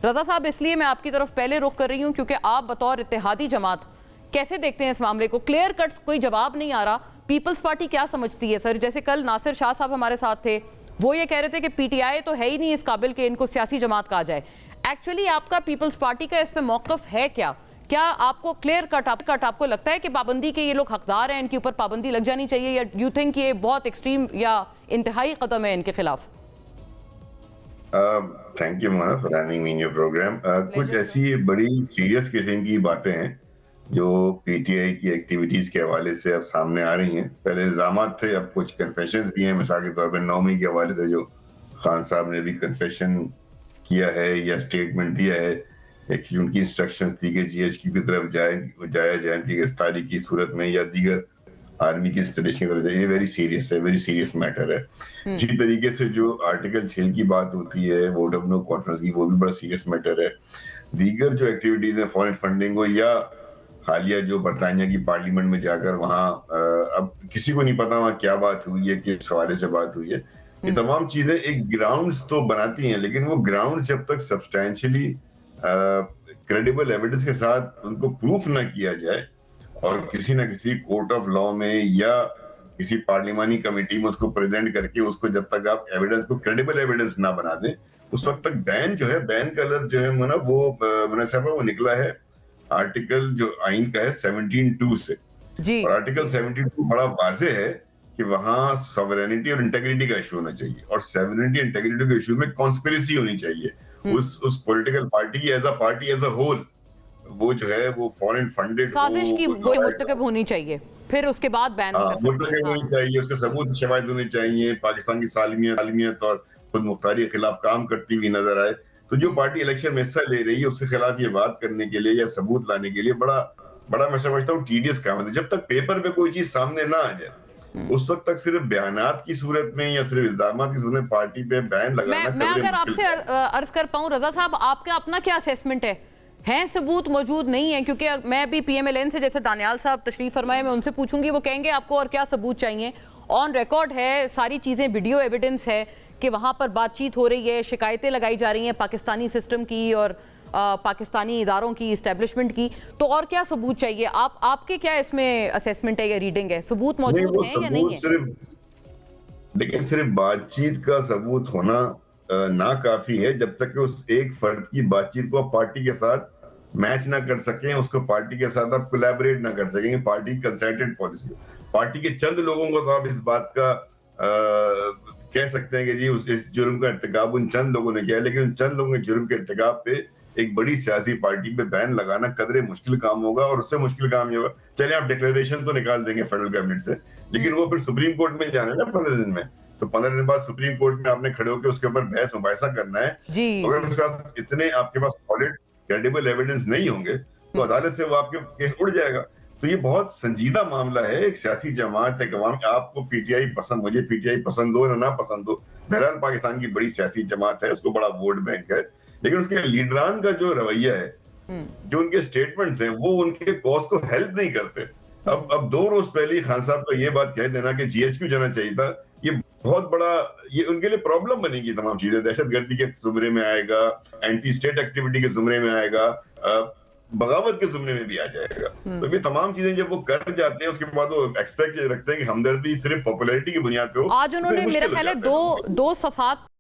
रजा साहब, इसलिए मैं आपकी तरफ पहले रुख कर रही हूँ क्योंकि आप बतौर इत्तेहादी जमात कैसे देखते हैं इस मामले को? क्लियर कट कोई जवाब नहीं आ रहा। पीपल्स पार्टी क्या समझती है सर? जैसे कल नासिर शाह साहब हमारे साथ थे, वो ये कह रहे थे कि पीटीआई तो है ही नहीं इस काबिल के इनको सियासी जमात कहा जाए। एक्चुअली आपका पीपल्स पार्टी का इस पे मौकफ है क्या? क्या आपको क्लियर कट आपको लगता है कि पाबंदी के ये लोग हकदार हैं, इनके ऊपर पाबंदी लग जानी चाहिए, या यू थिंक ये बहुत एक्सट्रीम या इंतहाई कदम है इनके खिलाफ? Thank you Mona for having me in your programme. कुछ ऐसी बड़ी सीरियस किस्म की बातें हैं जो पीटीआई की एक्टिविटीज के हवाले से अब सामने आ रही हैं। पहले इल्जामात थे, अब कुछ कन्फेशंस भी हैं। मिसाल के तौर पर 9 मई के हवाले से जो खान साहब ने भी कन्फेशन किया है या स्टेटमेंट दिया है, एक्चुअली उनकी इंस्ट्रक्शंस थी कि जीएचक्यू की तरफ जाया जाए उनकी गिरफ्तारी की सूरत में या दीगर आर्मी की इंस्टॉलेशन की तरफ जाए। ये वेरी सीरियस है, वेरी सीरियस मैटर है। इसी तरीके से जो आर्टिकल 6 की बात होती है वोट ऑफ नो कॉन्फ्रेंस की, वो भी बड़ा सीरियस मैटर है। दीगर जो एक्टिविटीज है, फॉरेन फंडिंग हो या हालिया जो बरतानिया की पार्लियामेंट में जाकर वहां अब किसी को नहीं पता वहां क्या बात हुई है, किस हवाले से बात हुई है। ये तमाम चीजें एक ग्राउंड्स तो बनाती हैं, लेकिन वो ग्राउंड जब तक सब्सटैंशियली क्रेडिबल एविडेंस के साथ उनको प्रूफ ना किया जाए और किसी ना किसी कोर्ट ऑफ लॉ में या किसी पार्लिमानी कमेटी में उसको प्रेजेंट करके उसको जब तक आप एविडेंस को क्रेडिबल एविडेंस ना बना दें, उस वक्त तक बैन जो है, बैन का लफ्ज जो है ना वो मुनासिबा वो निकला है आर्टिकल जो आइन का है 17(2) से जी। और आर्टिकल 17(2) बड़ा वाजे है कि वहां सॉवरेनिटी और इंटेग्रिटी का इशू होना चाहिए, और सॉवरेनिटी इंटेग्रिटी के इशू में कॉन्स्पिरेसी होनी चाहिए उस पॉलिटिकल पार्टी की एज अ होल। वो जो है वो फॉरेन फंडेड साजिश की कोई मुर्तकब होनी चाहिए, फिर उसके बाद बैन मुर्तकब होनी चाहिए, उसके सबूत शवाहिद होने चाहिए, पाकिस्तान की सालमियत और खुद मुख्तारी के खिलाफ काम करती हुई नजर आए। तो जो पार्टी इलेक्शन में हिस्सा ले रही है उसके खिलाफ ये बात करने के लिए या सबूत लाने के लिए बड़ा मैं समझता हूँ टीडियस काम है। जब तक पेपर पे कोई चीज सामने ना आ जाए उस वक्त तक सिर्फ बयानात की सूरत में या सिर्फ इल्जामात की सूरत में पार्टी पे बैन लगाना। मैं अगर आपसे अर्ज कर पाऊं रजा साहब, आपका अपना क्या असेसमेंट है सबूत मौजूद नहीं है? क्योंकि मैं भी पीएमएलएन से, जैसे दानियाल साहब तशरीफ फरमाए, मैं उनसे पूछूंगी, वो कहेंगे आपको और क्या सबूत चाहिए। ऑन रिकॉर्ड है सारी चीजें, वीडियो एविडेंस है कि वहां पर बातचीत हो रही है, शिकायतें लगाई जा रही हैं पाकिस्तानी सिस्टम की और पाकिस्तानी इदारों की, इस्टेब्लिशमेंट की। तो और क्या सबूत चाहिए? आपके क्या इसमें असेसमेंट है या रीडिंग है? सबूत मौजूद है या नहीं है? लेकिन सिर्फ बातचीत का सबूत होना ना काफी है जब तक कि उस एक फर्द की बातचीत को आप पार्टी के साथ मैच ना कर सकें, उसको पार्टी के साथ आप कोलैबोरेट ना कर सकेंगे। पार्टी कंसल्टेड पॉलिसी, पार्टी के चंद लोगों को तो आप इस बात का कह सकते हैं कि जी इस जुर्म का इर्तिकाब उन चंद लोगों ने किया, लेकिन उन चंद लोगों के जुर्म के इर्तिकाब पे एक बड़ी सियासी पार्टी पे बैन लगाना कदरे मुश्किल काम होगा। और उससे मुश्किल काम ये होगा, चलिए आप डिक्लेरेशन तो निकाल देंगे फेडरल कैबिनेट से, लेकिन वो फिर सुप्रीम कोर्ट में जाना है ना 15 दिन में, तो 15 दिन बाद सुप्रीम कोर्ट में आपने खड़े होकर उसके ऊपर बहस मुबाहिसा करना है। अगर उसके बाद इतने आपके पास सॉलिड क्रेडिबल एविडेंस नहीं होंगे तो अदालत से वो आपके केस उड़ जाएगा। तो ये बहुत संजीदा मामला है। एक सियासी जमात, एक अवाम, आपको पीटीआई पसंद, मुझे पीटीआई पसंद हो ना पसंद हो, बहरहाल पाकिस्तान की बड़ी सियासी जमात है, उसको बड़ा वोट बैंक है, लेकिन उसके लीडरान का जो रवैया है, जो उनके स्टेटमेंट्स हैं, वो उनके कॉज को हेल्प नहीं करते। अब 2 रोज पहले खान साहब को ये बात कह देना कि जीएचक्यू जाना चाहिए था, ये बहुत बड़ा, ये उनके लिए प्रॉब्लम बनेगी। तमाम चीजें दहशतगर्दी के जुमरे में आएगा, एंटी स्टेट एक्टिविटी के जुमरे में आएगा, बगावत के जुमरे में भी आ जाएगा। तो ये तमाम चीजें जब वो कर जाते हैं उसके बाद वो एक्सपेक्ट रखते हैं कि हमदर्दी सिर्फ पॉपुलैरिटी की बुनियाद पे हो। आज उन्होंने मेरा ख्याल है 2 सफात